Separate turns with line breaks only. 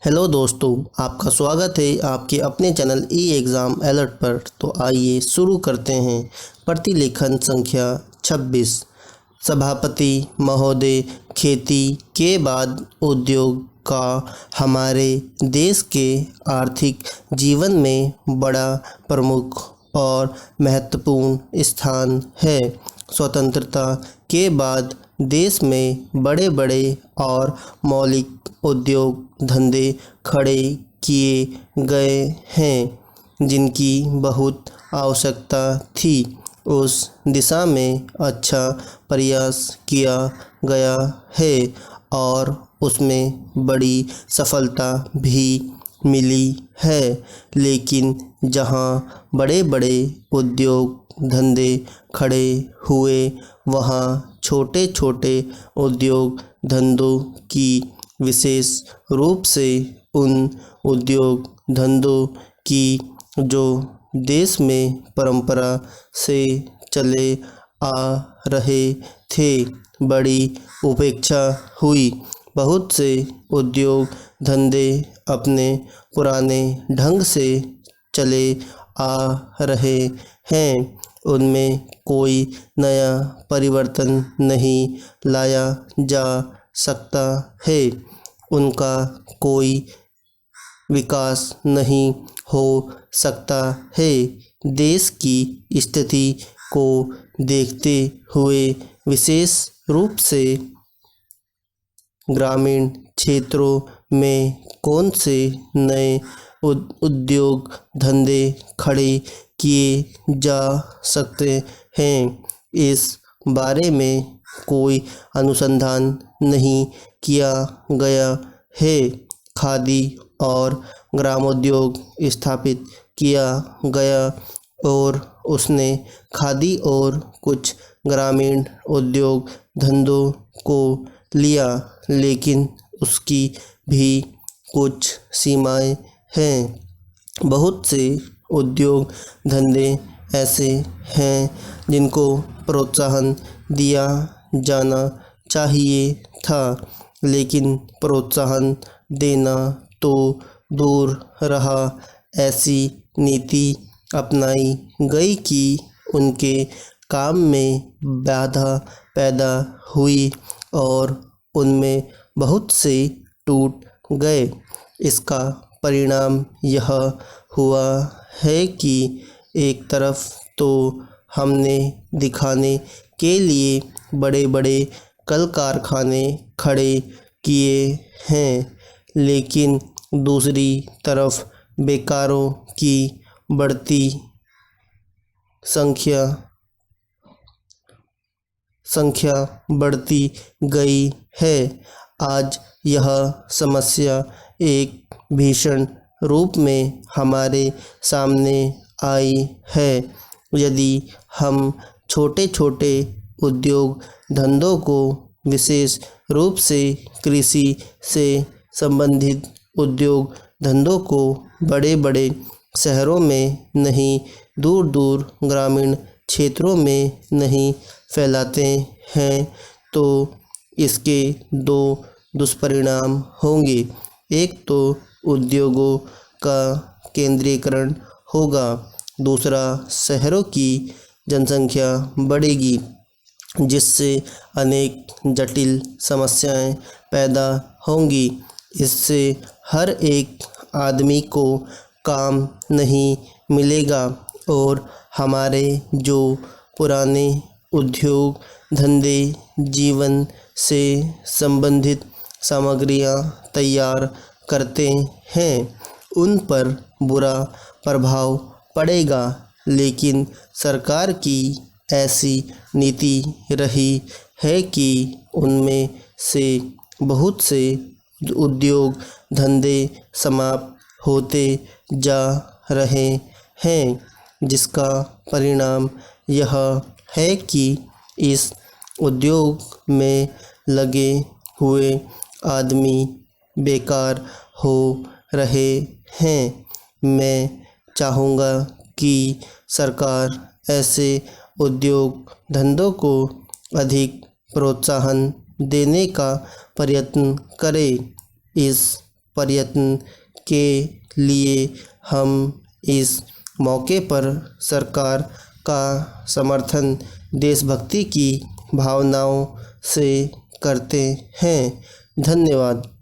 Hello दोस्तों, आपका स्वागत है आपके अपने चैनल ई एग्ज़ाम अलर्ट पर। तो आइए शुरू करते हैं। प्रतिलेखन संख्या 26। सभापति महोदय, खेती के बाद उद्योग का हमारे देश के आर्थिक जीवन में बड़ा प्रमुख और महत्वपूर्ण स्थान है। स्वतंत्रता के बाद देश में बड़े बड़े और मौलिक उद्योग धंधे खड़े किए गए हैं जिनकी बहुत आवश्यकता थी। उस दिशा में अच्छा प्रयास किया गया है और उसमें बड़ी सफलता भी मिली है। लेकिन जहां बड़े बड़े उद्योग धंधे खड़े हुए, वहां छोटे छोटे उद्योग धंधों की, विशेष रूप से उन उद्योग धंधों की जो देश में परंपरा से चले आ रहे थे, बड़ी उपेक्षा हुई। बहुत से उद्योग धंधे अपने पुराने ढंग से चले आ रहे हैं, उनमें कोई नया परिवर्तन नहीं लाया जा सकता है, उनका कोई विकास नहीं हो सकता है। देश की स्थिति को देखते हुए, विशेष रूप से ग्रामीण क्षेत्रों में कौन से नए उद्योग धंधे खड़े किए जा सकते हैं, इस बारे में कोई अनुसंधान नहीं किया गया है। खादी और ग्रामोद्योग स्थापित किया गया और उसने खादी और कुछ ग्रामीण उद्योग धंधों को लिया, लेकिन उसकी भी कुछ सीमाएं हैं। बहुत से उद्योग धंधे ऐसे हैं जिनको प्रोत्साहन दिया जाना चाहिए था, लेकिन प्रोत्साहन देना तो दूर रहा, ऐसी नीति अपनाई गई कि उनके काम में बाधा पैदा हुई और उनमें बहुत से टूट गए। इसका परिणाम यह हुआ है कि एक तरफ तो हमने दिखाने के लिए बड़े बड़े कल कारखाने खड़े किए हैं, लेकिन दूसरी तरफ बेकारों की बढ़ती संख्या बढ़ती गई है। आज यह समस्या एक भीषण रूप में हमारे सामने आई है। यदि हम छोटे छोटे उद्योग धंधों को, विशेष रूप से कृषि से संबंधित उद्योग धंधों को बड़े बड़े शहरों में नहीं, दूर दूर ग्रामीण क्षेत्रों में नहीं फैलाते हैं, तो इसके दो दुष्परिणाम होंगे। एक तो उद्योगों का केंद्रीकरण होगा, दूसरा शहरों की जनसंख्या बढ़ेगी, जिससे अनेक जटिल समस्याएं पैदा होंगी। इससे हर एक आदमी को काम नहीं मिलेगा और हमारे जो पुराने उद्योग धंधे जीवन से संबंधित सामग्रियां तैयार करते हैं, उन पर बुरा प्रभाव पड़ेगा। लेकिन सरकार की ऐसी नीति रही है कि उनमें से बहुत से उद्योग धंधे समाप्त होते जा रहे हैं, जिसका परिणाम यह है कि इस उद्योग में लगे हुए आदमी बेकार हो रहे हैं। मैं चाहूँगा कि सरकार ऐसे उद्योग धंधों को अधिक प्रोत्साहन देने का प्रयत्न करे। इस प्रयत्न के लिए हम इस मौके पर सरकार का समर्थन देशभक्ति की भावनाओं से करते हैं। धन्यवाद।